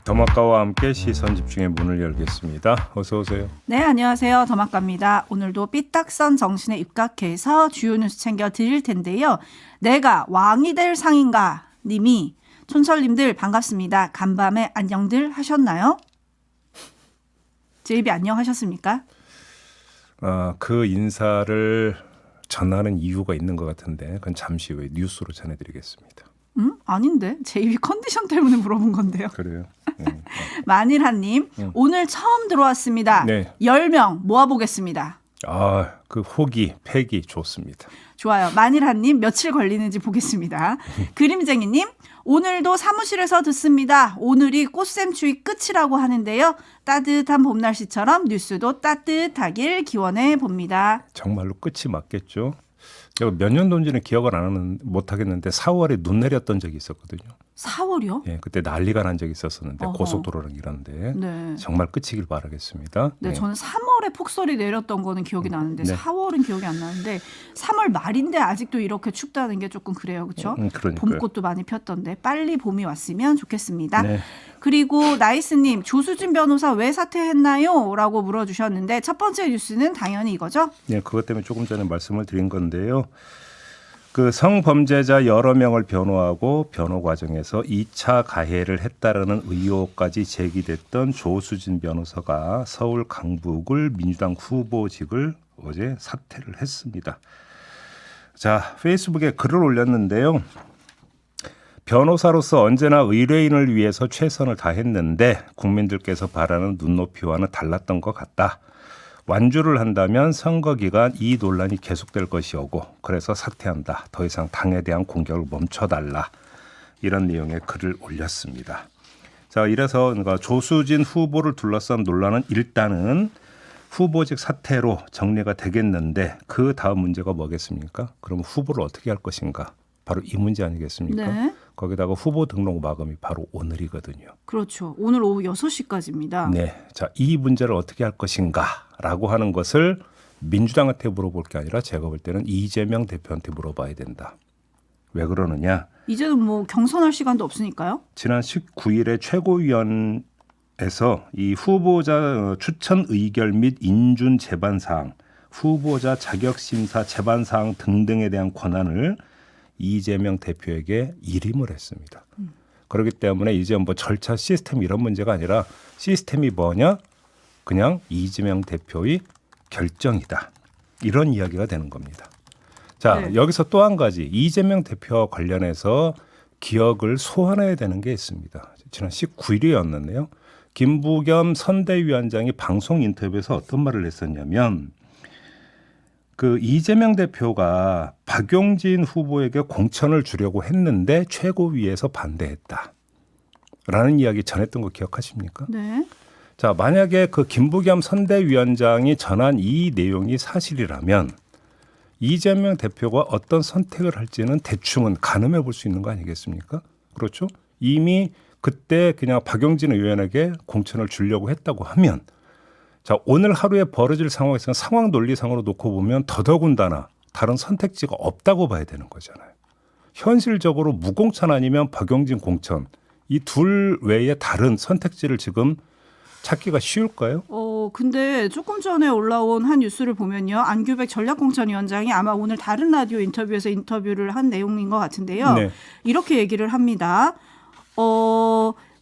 더마카와 함께 시선 집중의 문을 열겠습니다. 어서 오세요. 네, 안녕하세요. 더마카입니다. 오늘도 삐딱선 정신에 입각해서 주요 뉴스 챙겨 드릴 텐데요. 내가 왕이 될 상인가 님이 촌설님들 반갑습니다. 간밤에 안녕들 하셨나요? 제이비 안녕하셨습니까? 그 인사를 전하는 이유가 있는 것 같은데 그건 잠시 후에 뉴스로 전해드리겠습니다. 아닌데. 제이비 컨디션 때문에 물어본 건데요. 그래요? 만일하님, 오늘 처음 들어왔습니다. 네. 10명 모아보겠습니다. 그 호기, 패기 좋습니다. 좋아요. 만일하님 며칠 걸리는지 보겠습니다. 그림쟁이님, 오늘도 사무실에서 듣습니다. 오늘이 꽃샘추위 끝이라고 하는데요. 따뜻한 봄 날씨처럼 뉴스도 따뜻하길 기원해 봅니다. 정말로 끝이 맞겠죠? 제가 몇 년도인지는 기억을 못 하겠는데 4월에 눈 내렸던 적이 있었거든요. 4월이요? 예, 그때 난리가 난 적이 있었었는데 어허. 고속도로랑 이런데 네. 정말 끝이길 바라겠습니다. 네, 저는 3월에 폭설이 내렸던 거는 기억이 나는데 네. 4월은 기억이 안 나는데 3월 말인데 아직도 이렇게 춥다는 게 조금 그래요. 그렇죠? 그러니까요. 봄꽃도 많이 폈던데 빨리 봄이 왔으면 좋겠습니다. 네. 그리고 나이스님, 조수진 변호사 왜 사퇴했나요? 라고 물어주셨는데 첫 번째 뉴스는 당연히 이거죠. 네, 그것 때문에 조금 전에 말씀을 드린 건데요. 그 성범죄자 여러 명을 변호하고 변호 과정에서 2차 가해를 했다라는 의혹까지 제기됐던 조수진 변호사가 서울 강북을 민주당 후보직을 어제 사퇴를 했습니다. 자, 페이스북에 글을 올렸는데요. 변호사로서 언제나 의뢰인을 위해서 최선을 다했는데 국민들께서 바라는 눈높이와는 달랐던 것 같다. 완주를 한다면 선거 기간 이 논란이 계속될 것이오고 그래서 사퇴한다. 더 이상 당에 대한 공격을 멈춰달라. 이런 내용의 글을 올렸습니다. 자, 이래서 조수진 후보를 둘러싼 논란은 일단은 후보직 사퇴로 정리가 되겠는데 그 다음 문제가 뭐겠습니까? 그럼 후보를 어떻게 할 것인가? 바로 이 문제 아니겠습니까? 네. 거기다가 후보 등록 마감이 바로 오늘이거든요. 그렇죠. 오늘 오후 6시까지입니다. 네, 자, 이 문제를 어떻게 할 것인가라고 하는 것을 민주당한테 물어볼 게 아니라 제가 볼 때는 이재명 대표한테 물어봐야 된다. 왜 그러느냐? 이제는 뭐 경선할 시간도 없으니까요. 지난 19일에 최고위원회에서 이 후보자 추천 의결 및 인준 제반 사항, 후보자 자격 심사 제반 사항 등등에 대한 권한을 이재명 대표에게 일임을 했습니다. 그렇기 때문에 이제 뭐 절차 시스템 이런 문제가 아니라 시스템이 뭐냐? 그냥 이재명 대표의 결정이다. 이런 이야기가 되는 겁니다. 자, 네. 여기서 또 한 가지 이재명 대표와 관련해서 기억을 소환해야 되는 게 있습니다. 지난 19일이었는데요. 김부겸 선대위원장이 방송 인터뷰에서 어떤 말을 했었냐면 그 이재명 대표가 박용진 후보에게 공천을 주려고 했는데 최고위에서 반대했다. 라는 이야기 전했던 거 기억하십니까? 네. 자, 만약에 그 김부겸 선대위원장이 전한 이 내용이 사실이라면 이재명 대표가 어떤 선택을 할지는 대충은 가늠해 볼 수 있는 거 아니겠습니까? 그렇죠? 이미 그때 그냥 박용진 의원에게 공천을 주려고 했다고 하면 자, 오늘 하루에 벌어질 상황에서는 상황 논리상으로 놓고 보면 더더군다나 다른 선택지가 없다고 봐야 되는 거잖아요. 현실적으로 무공천 아니면 박용진 공천 이 둘 외에 다른 선택지를 지금 찾기가 쉬울까요? 근데 조금 전에 올라온 한 뉴스를 보면요. 안규백 전략공천위원장이 아마 오늘 다른 라디오 인터뷰에서 인터뷰를 한 내용인 것 같은데요. 네. 이렇게 얘기를 합니다.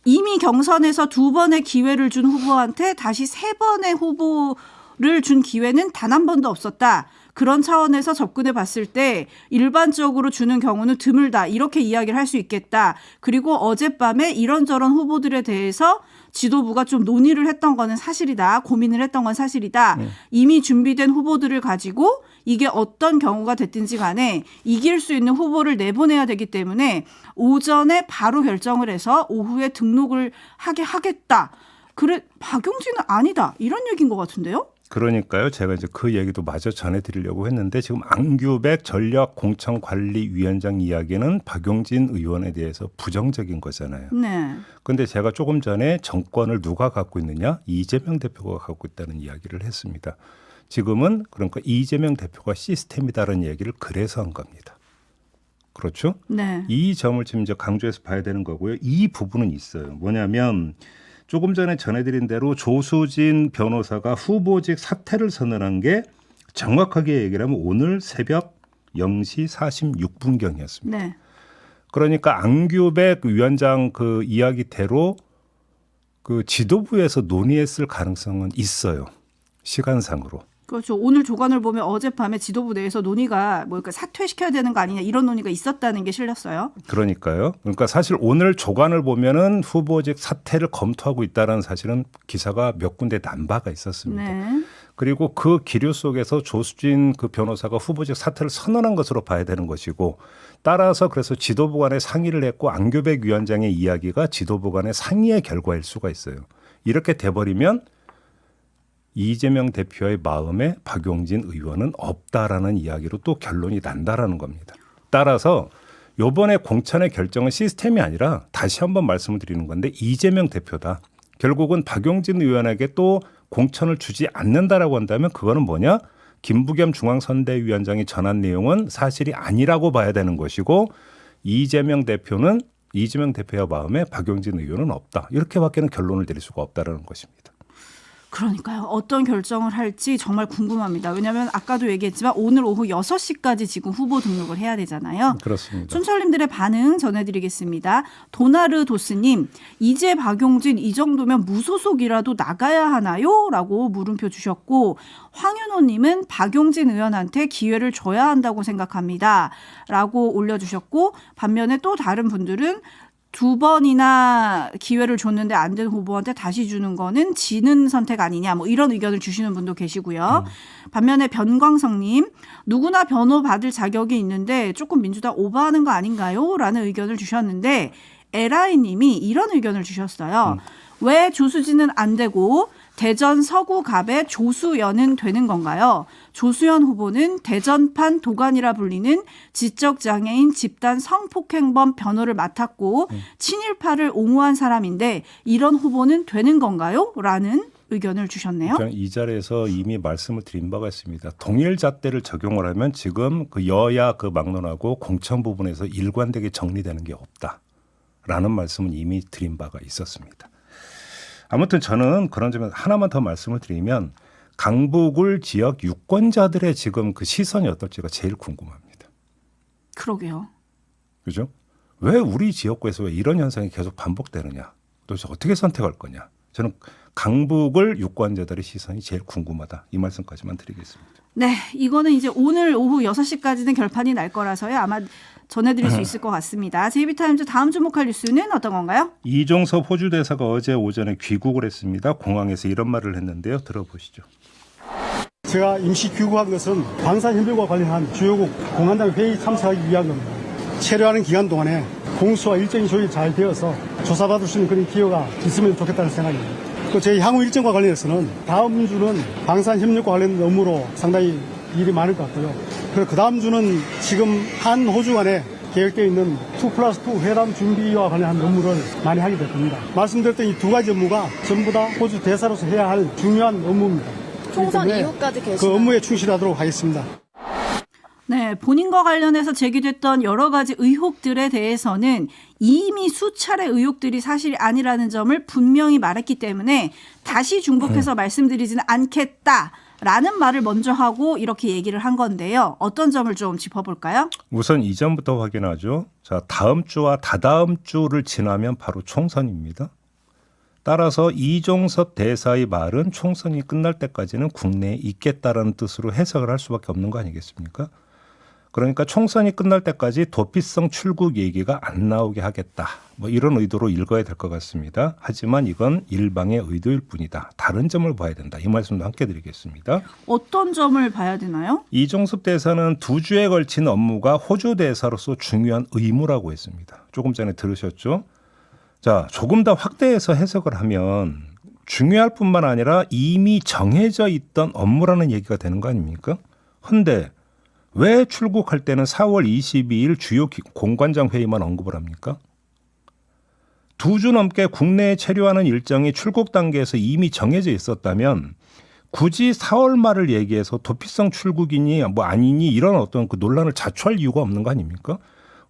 이미 경선에서 2번의 기회를 준 후보한테 다시 3번의 후보를 준 기회는 단 한 번도 없었다. 그런 차원에서 접근해 봤을 때 일반적으로 주는 경우는 드물다. 이렇게 이야기를 할 수 있겠다. 그리고 어젯밤에 이런저런 후보들에 대해서 지도부가 좀 논의를 했던 거는 사실이다. 고민을 했던 건 사실이다. 이미 준비된 후보들을 가지고 이게 어떤 경우가 됐든지 간에 이길 수 있는 후보를 내보내야 되기 때문에 오전에 바로 결정을 해서 오후에 등록을 하게 하겠다. 그래, 박용진은 아니다. 이런 얘기인 것 같은데요? 그러니까요. 제가 이제 그 얘기도 마저 전해드리려고 했는데 지금 안규백 전략공천관리위원장 이야기는 박용진 의원에 대해서 부정적인 거잖아요. 네. 그런데 제가 조금 전에 정권을 누가 갖고 있느냐? 이재명 대표가 갖고 있다는 이야기를 했습니다. 지금은 그러니까 이재명 대표가 시스템이다라는 얘기를 그래서 한 겁니다. 그렇죠? 네. 이 점을 지금 이제 강조해서 봐야 되는 거고요. 이 부분은 있어요. 뭐냐면 조금 전에 전해드린 대로 조수진 변호사가 후보직 사퇴를 선언한 게 정확하게 얘기를 하면 오늘 새벽 0시 46분경이었습니다. 네. 그러니까 안규백 위원장 그 이야기대로 그 지도부에서 논의했을 가능성은 있어요. 시간상으로. 그렇죠. 오늘 조간을 보면 어젯밤에 지도부 내에서 논의가 뭐랄까 사퇴시켜야 되는 거 아니냐 이런 논의가 있었다는 게 실렸어요. 그러니까요. 그러니까 사실 오늘 조간을 보면은 후보직 사퇴를 검토하고 있다는 사실은 기사가 몇 군데 난바가 있었습니다. 네. 그리고 그 기류 속에서 조수진 그 변호사가 후보직 사퇴를 선언한 것으로 봐야 되는 것이고 따라서 그래서 지도부 간에 상의를 했고 안규백 위원장의 이야기가 지도부 간의 상의의 결과일 수가 있어요. 이렇게 돼버리면 이재명 대표의 마음에 박용진 의원은 없다라는 이야기로 또 결론이 난다라는 겁니다. 따라서 이번에 공천의 결정은 시스템이 아니라 다시 한번 말씀을 드리는 건데 이재명 대표다. 결국은 박용진 의원에게 또 공천을 주지 않는다라고 한다면 그거는 뭐냐? 김부겸 중앙선대위원장이 전한 내용은 사실이 아니라고 봐야 되는 것이고 이재명 대표의 마음에 박용진 의원은 없다. 이렇게밖에는 결론을 내릴 수가 없다라는 것입니다. 그러니까요. 어떤 결정을 할지 정말 궁금합니다. 왜냐하면 아까도 얘기했지만 오늘 오후 6시까지 지금 후보 등록을 해야 되잖아요. 그렇습니다. 춘철님들의 반응 전해드리겠습니다. 도나르도스님, 이제 박용진 이 정도면 무소속이라도 나가야 하나요? 라고 물음표 주셨고 황윤호님은 박용진 의원한테 기회를 줘야 한다고 생각합니다. 라고 올려주셨고 반면에 또 다른 분들은 2번이나 기회를 줬는데 안 된 후보한테 다시 주는 거는 지는 선택 아니냐 뭐 이런 의견을 주시는 분도 계시고요. 반면에 변광성님 누구나 변호 받을 자격이 있는데 조금 민주당 오버하는 거 아닌가요? 라는 의견을 주셨는데 에라이님이 이런 의견을 주셨어요. 왜 조수진은 안 되고 대전 서구갑의 조수연은 되는 건가요? 조수연 후보는 대전판 도관이라 불리는 지적장애인 집단 성폭행범 변호를 맡았고 친일파를 옹호한 사람인데 이런 후보는 되는 건가요? 라는 의견을 주셨네요. 그냥 이 자리에서 이미 말씀을 드린 바가 있습니다. 동일 잣대를 적용을 하면 지금 그 여야 그 막론하고 공천 부분에서 일관되게 정리되는 게 없다라는 말씀은 이미 드린 바가 있었습니다. 아무튼 저는 그런 점에서 하나만 더 말씀을 드리면 강북을 지역 유권자들의 지금 그 시선이 어떨지가 제일 궁금합니다. 그러게요. 그죠? 왜 우리 지역구에서 왜 이런 현상이 계속 반복되느냐? 도대체 어떻게 선택할 거냐? 저는 강북을 유권자들의 시선이 제일 궁금하다. 이 말씀까지만 드리겠습니다. 네, 이거는 이제 오늘 오후 6시까지는 결판이 날 거라서요. 아마 전해드릴 수 있을 것 같습니다. JB타임즈 다음 주목할 뉴스는 어떤 건가요? 이종섭 호주 대사가 어제 오전에 귀국을 했습니다. 공항에서 이런 말을 했는데요. 들어보시죠. 제가 임시 귀국한 것은 방산협력과 관련한 주요국 공안당 회의 참석하기 위한 겁니다. 체류하는 기간 동안에 공수와 일정이 조율 잘 되어서 조사받을 수 있는 그런 기회가 있으면 좋겠다는 생각입니다. 또 제 향후 일정과 관련해서는 다음 주는 방산협력과 관련된 업무로 상당히 일이 많을 것 같고요. 그리고 그 다음 주는 지금 한 호주 간에 계획되어 있는 2+2 회담 준비와 관련한 업무를 많이 하게 될 겁니다. 말씀드렸던 이 두 가지 업무가 전부 다 호주 대사로서 해야 할 중요한 업무입니다. 총선 이후까지 그 계시나요? 업무에 충실하도록 하겠습니다. 네, 본인과 관련해서 제기됐던 여러 가지 의혹들에 대해서는 이미 수차례 의혹들이 사실이 아니라는 점을 분명히 말했기 때문에 다시 중복해서 말씀드리지는 않겠다라는 말을 먼저 하고 이렇게 얘기를 한 건데요. 어떤 점을 좀 짚어볼까요? 우선 이전부터 확인하죠. 자, 다음 주와 다다음 주를 지나면 바로 총선입니다. 따라서 이종섭 대사의 말은 총선이 끝날 때까지는 국내에 있겠다라는 뜻으로 해석을 할 수밖에 없는 거 아니겠습니까? 그러니까 총선이 끝날 때까지 도피성 출국 얘기가 안 나오게 하겠다. 뭐 이런 의도로 읽어야 될 것 같습니다. 하지만 이건 일방의 의도일 뿐이다. 다른 점을 봐야 된다. 이 말씀도 함께 드리겠습니다. 어떤 점을 봐야 되나요? 이종섭 대사는 2주에 걸친 업무가 호주 대사로서 중요한 의무라고 했습니다. 조금 전에 들으셨죠? 자, 조금 더 확대해서 해석을 하면 중요할 뿐만 아니라 이미 정해져 있던 업무라는 얘기가 되는 거 아닙니까? 헌데 왜 출국할 때는 4월 22일 주요 공관장 회의만 언급을 합니까? 2주 넘게 국내에 체류하는 일정이 출국 단계에서 이미 정해져 있었다면 굳이 4월 말을 얘기해서 도피성 출국이니 뭐 아니니 이런 어떤 그 논란을 자초할 이유가 없는 거 아닙니까?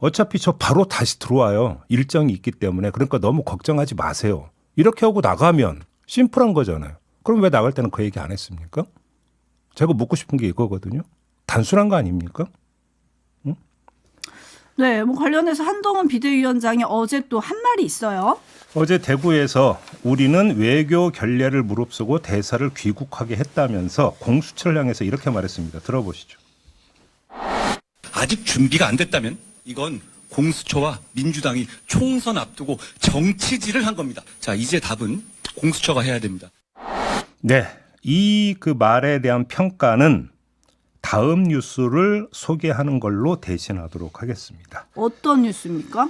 어차피 저 바로 다시 들어와요. 일정이 있기 때문에. 그러니까 너무 걱정하지 마세요. 이렇게 하고 나가면 심플한 거잖아요. 그럼 왜 나갈 때는 그 얘기 안 했습니까? 제가 묻고 싶은 게 이거거든요. 단순한 거 아닙니까? 네, 뭐 관련해서 한동훈 비대위원장이 어제 또 한 말이 있어요. 어제 대구에서 우리는 외교 결례를 무릅쓰고 대사를 귀국하게 했다면서 공수처를 향해서 이렇게 말했습니다. 들어보시죠. 아직 준비가 안 됐다면 이건 공수처와 민주당이 총선 앞두고 정치질을 한 겁니다. 자, 이제 답은 공수처가 해야 됩니다. 네, 이 그 말에 대한 평가는 다음 뉴스를 소개하는 걸로 대신하도록 하겠습니다. 어떤 뉴스입니까?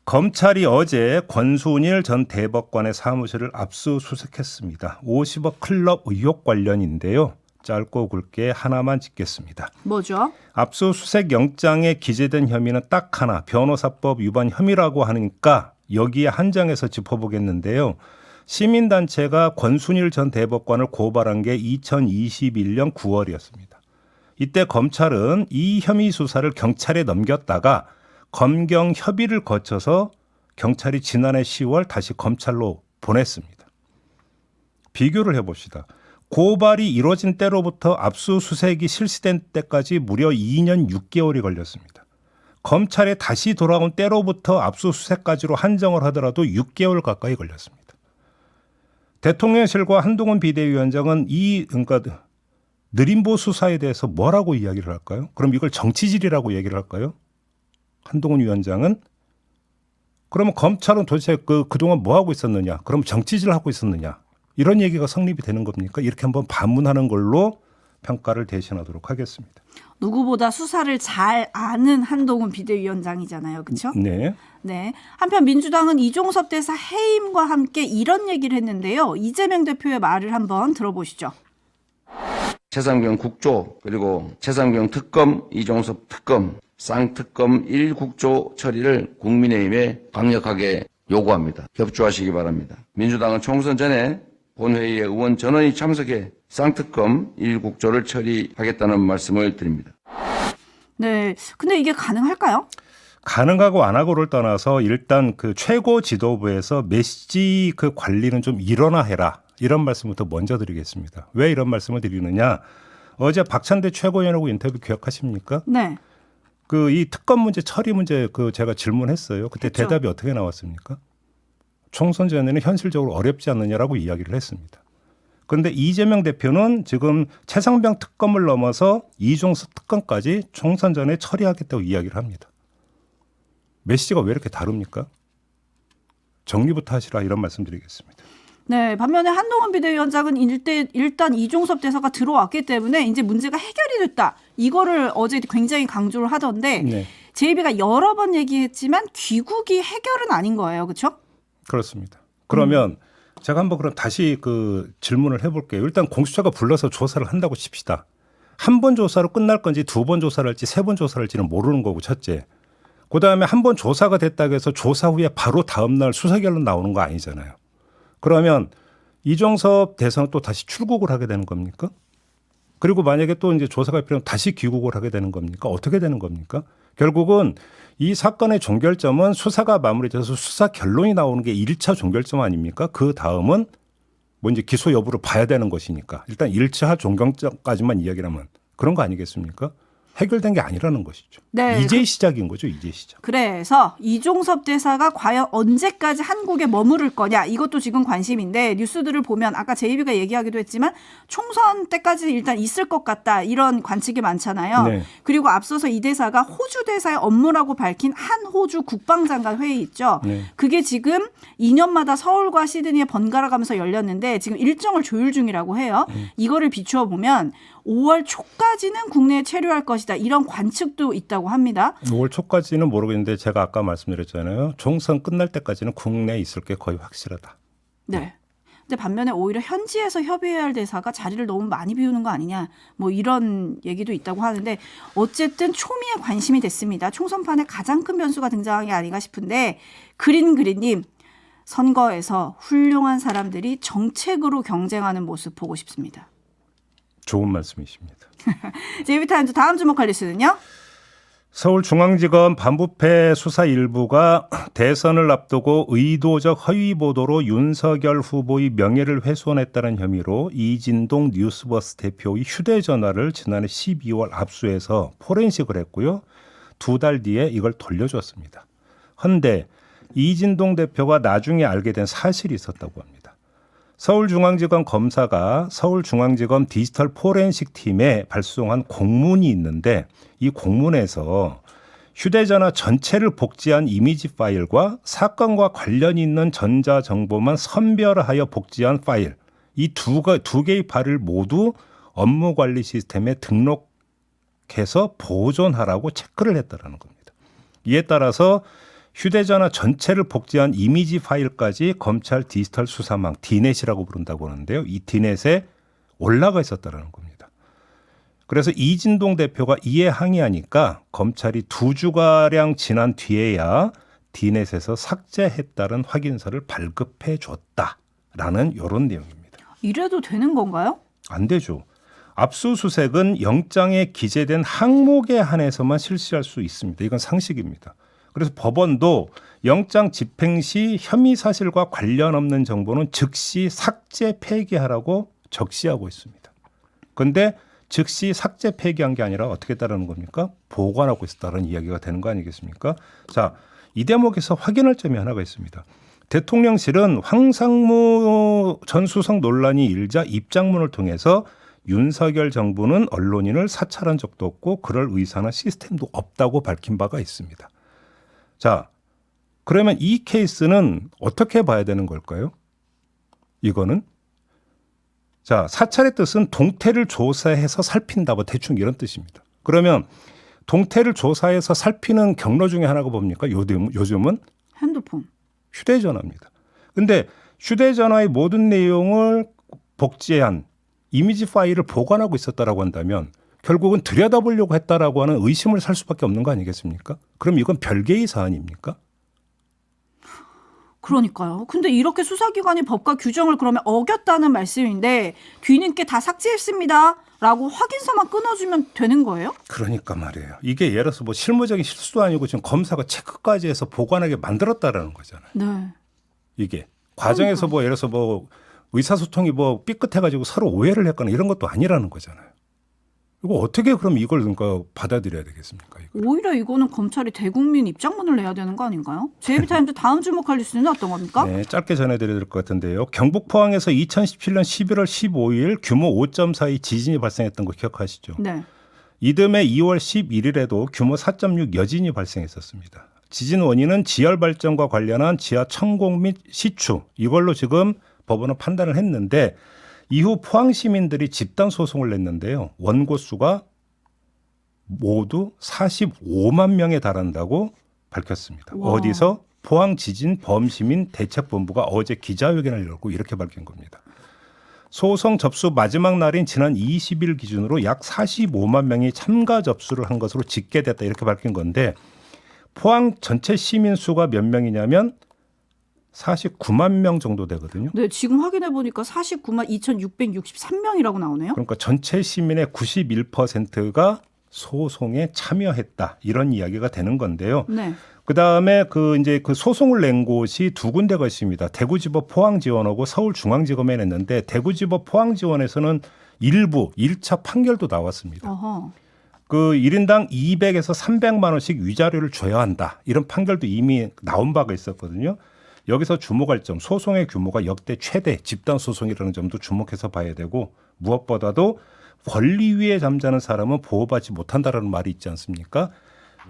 검찰이 어제 권순일 전 대법관의 사무실을 압수수색했습니다. 50억 클럽 의혹 관련인데요. 짧고 굵게 하나만 짚겠습니다. 뭐죠? 압수수색 영장에 기재된 혐의는 딱 하나, 변호사법 위반 혐의라고 하니까 여기에 한정해서 짚어보겠는데요. 시민단체가 권순일 전 대법관을 고발한 게 2021년 9월이었습니다. 이때 검찰은 이 혐의 수사를 경찰에 넘겼다가 검경 협의를 거쳐서 경찰이 지난해 10월 다시 검찰로 보냈습니다. 비교를 해봅시다. 고발이 이루어진 때로부터 압수수색이 실시된 때까지 무려 2년 6개월이 걸렸습니다. 검찰에 다시 돌아온 때로부터 압수수색까지로 한정을 하더라도 6개월 가까이 걸렸습니다. 대통령실과 한동훈 비대위원장은 그러니까 느림보 수사에 대해서 뭐라고 이야기를 할까요? 그럼 이걸 정치질이라고 얘기를 할까요? 한동훈 위원장은 그러면 검찰은 도대체 그동안 뭐 하고 있었느냐? 그럼 정치질 하고 있었느냐? 이런 얘기가 성립이 되는 겁니까? 이렇게 한번 반문하는 걸로 평가를 대신하도록 하겠습니다. 누구보다 수사를 잘 아는 한동훈 비대위원장이잖아요. 그렇죠? 네. 네. 한편 민주당은 이종섭 대사 해임과 함께 이런 얘기를 했는데요. 이재명 대표의 말을 한번 들어보시죠. 최상병 국조 그리고 최상병 특검, 이종섭 특검, 쌍특검 1국조 처리를 국민의힘에 강력하게 요구합니다. 협조하시기 바랍니다. 민주당은 총선 전에 본회의에 의원 전원이 참석해 쌍특검 1국조를 처리하겠다는 말씀을 드립니다. 네. 근데 이게 가능할까요? 가능하고 안 하고를 떠나서 일단 그 최고 지도부에서 메시지 그 관리는 좀 일어나 해라. 이런 말씀부터 먼저 드리겠습니다. 왜 이런 말씀을 드리느냐. 어제 박찬대 최고위원하고 인터뷰 기억하십니까? 네. 이 특검 문제 처리 문제 제가 질문했어요. 그때 그렇죠. 대답이 어떻게 나왔습니까? 총선 전에는 현실적으로 어렵지 않느냐라고 이야기를 했습니다. 그런데 이재명 대표는 지금 최상병 특검을 넘어서 이종섭 특검까지 총선 전에 처리하겠다고 이야기를 합니다. 메시지가 왜 이렇게 다릅니까? 정리부터 하시라 이런 말씀드리겠습니다. 네, 반면에 한동훈 비대위원장은 일단 이종섭 대사가 들어왔기 때문에 이제 문제가 해결이 됐다. 이거를 어제 굉장히 강조를 하던데 네. 제이비가 여러 번 얘기했지만 귀국이 해결은 아닌 거예요. 그렇죠? 그렇습니다. 그러면 제가 한번 그럼 다시 질문을 해볼게요. 일단 공수처가 불러서 조사를 한다고 칩시다. 한 번 조사로 끝날 건지 두 번 조사를 할지 세 번 조사를 할지는 모르는 거고 첫째. 그다음에 한 번 조사가 됐다고 해서 조사 후에 바로 다음 날 수사 결론 나오는 거 아니잖아요. 그러면 이종섭 대사는 또 다시 출국을 하게 되는 겁니까? 그리고 만약에 또 이제 조사가 필요하면 다시 귀국을 하게 되는 겁니까? 어떻게 되는 겁니까? 결국은 이 사건의 종결점은 수사가 마무리돼서 수사 결론이 나오는 게 1차 종결점 아닙니까? 그 다음은 뭐 이제 기소 여부를 봐야 되는 것이니까 일단 1차 종결점까지만 이야기를 하면 그런 거 아니겠습니까? 해결된 게 아니라는 것이죠. 네, 이제 시작인 거죠. 이제 시작. 그래서 이종섭 대사가 과연 언제까지 한국에 머무를 거냐 이것도 지금 관심인데 뉴스들을 보면 아까 제이비가 얘기하기도 했지만 총선 때까지 일단 있을 것 같다 이런 관측이 많잖아요. 네. 그리고 앞서서 이 대사가 호주 대사의 업무라고 밝힌 한 호주 국방장관 회의 있죠. 네. 그게 지금 2년마다 서울과 시드니에 번갈아 가면서 열렸는데 지금 일정을 조율 중이라고 해요. 이거를 비추어 보면 5월 초까지는 국내에 체류할 것이다. 이런 관측도 있다고 합니다. 5월 초까지는 모르겠는데 제가 아까 말씀드렸잖아요. 총선 끝날 때까지는 국내에 있을 게 거의 확실하다. 네. 근데 반면에 오히려 현지에서 협의해야 할 대사가 자리를 너무 많이 비우는 거 아니냐. 뭐 이런 얘기도 있다고 하는데 어쨌든 초미에 관심이 됐습니다. 총선판에 가장 큰 변수가 등장한 게 아닌가 싶은데 그린님 선거에서 훌륭한 사람들이 정책으로 경쟁하는 모습 보고 싶습니다. 좋은 말씀이십니다. 제이비타임즈 다음 주목할 뉴스는요? 서울중앙지검 반부패 수사 일부가 대선을 앞두고 의도적 허위 보도로 윤석열 후보의 명예를 훼손했다는 혐의로 이진동 뉴스버스 대표의 휴대전화를 지난해 12월 압수해서 포렌식을 했고요. 2달 뒤에 이걸 돌려줬습니다. 헌데 이진동 대표가 나중에 알게 된 사실이 있었다고 합니다. 서울중앙지검 검사가 서울중앙지검 디지털 포렌식 팀에 발송한 공문이 있는데 이 공문에서 휴대전화 전체를 복제한 이미지 파일과 사건과 관련이 있는 전자정보만 선별하여 복제한 파일, 이 두 개의 파일을 모두 업무관리 시스템에 등록해서 보존하라고 체크를 했다는 겁니다. 이에 따라서 휴대전화 전체를 복제한 이미지 파일까지 검찰 디지털 수사망 디넷이라고 부른다고 하는데요. 이 디넷에 올라가 있었다는 겁니다. 그래서 이진동 대표가 이에 항의하니까 검찰이 2주가량 지난 뒤에야 디넷에서 삭제했다는 확인서를 발급해 줬다라는 이런 내용입니다. 이래도 되는 건가요? 안 되죠. 압수수색은 영장에 기재된 항목에 한해서만 실시할 수 있습니다. 이건 상식입니다. 그래서 법원도 영장 집행 시 혐의 사실과 관련 없는 정보는 즉시 삭제 폐기하라고 적시하고 있습니다. 그런데 즉시 삭제 폐기한 게 아니라 어떻게 따르는 겁니까? 보관하고 있었다는 이야기가 되는 거 아니겠습니까? 자, 이 대목에서 확인할 점이 하나가 있습니다. 대통령실은 황상무 전 수석 논란이 일자 입장문을 통해서 윤석열 정부는 언론인을 사찰한 적도 없고 그럴 의사나 시스템도 없다고 밝힌 바가 있습니다. 자, 그러면 이 케이스는 어떻게 봐야 되는 걸까요? 이거는 자, 사찰의 뜻은 동태를 조사해서 살핀다, 뭐 대충 이런 뜻입니다. 그러면 동태를 조사해서 살피는 경로 중에 하나가 뭡니까? 요즘은 핸드폰. 휴대전화입니다. 근데 휴대전화의 모든 내용을 복제한 이미지 파일을 보관하고 있었다라고 한다면 결국은 들여다보려고 했다라고 하는 의심을 살 수밖에 없는 거 아니겠습니까? 그럼 이건 별개의 사안입니까? 그러니까요. 근데 이렇게 수사기관이 법과 규정을 그러면 어겼다는 말씀인데 뒤늦게 다 삭제했습니다 라고 확인서만 끊어주면 되는 거예요? 그러니까 말이에요. 이게 예를 들어서 뭐 실무적인 실수도 아니고 지금 검사가 체크까지 해서 보관하게 만들었다라는 거잖아요. 네. 이게 과정에서 뭐 예를 들어서 뭐 의사소통이 뭐 삐끗해가지고 서로 오해를 했거나 이런 것도 아니라는 거잖아요. 이거 어떻게 그럼 이걸 그러니까 받아들여야 되겠습니까? 이걸. 오히려 이거는 검찰이 대국민 입장문을 내야 되는 거 아닌가요? JB타임즈 다음 주목할 뉴스는 어떤 겁니까? 네, 짧게 전해드려야 될 것 같은데요. 경북 포항에서 2017년 11월 15일 규모 5.4의 지진이 발생했던 거 기억하시죠? 네. 이듬해 2월 11일에도 규모 4.6 여진이 발생했었습니다. 지진 원인은 지열 발전과 관련한 지하 천공 및 시추, 이걸로 지금 법원은 판단을 했는데 이후 포항 시민들이 집단 소송을 냈는데요. 원고 수가 모두 45만 명에 달한다고 밝혔습니다. 와. 어디서? 포항 지진 범시민 대책본부가 어제 기자회견을 열고 이렇게 밝힌 겁니다. 소송 접수 마지막 날인 지난 20일 기준으로 약 45만 명이 참가 접수를 한 것으로 집계됐다 이렇게 밝힌 건데 포항 전체 시민 수가 몇 명이냐면 49만 명 정도 되거든요. 네, 지금 확인해 보니까 49만 2,663명이라고 나오네요. 그러니까 전체 시민의 91%가 소송에 참여했다 이런 이야기가 되는 건데요. 네. 그다음에 이제 그 소송을 낸 곳이 두 군데가 있습니다. 대구지법 포항지원하고 서울중앙지검에 냈는데 대구지법 포항지원에서는 일부 1차 판결도 나왔습니다. 어허. 그 1인당 200에서 300만 원씩 위자료를 줘야 한다. 이런 판결도 이미 나온 바가 있었거든요. 여기서 주목할 점, 소송의 규모가 역대 최대 집단 소송이라는 점도 주목해서 봐야 되고 무엇보다도 권리 위에 잠자는 사람은 보호받지 못한다라는 말이 있지 않습니까?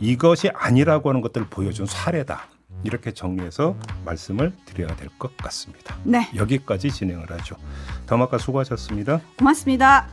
이것이 아니라고 하는 것들을 보여준 사례다. 이렇게 정리해서 말씀을 드려야 될 것 같습니다. 네. 여기까지 진행을 하죠. 더마카 수고하셨습니다. 고맙습니다.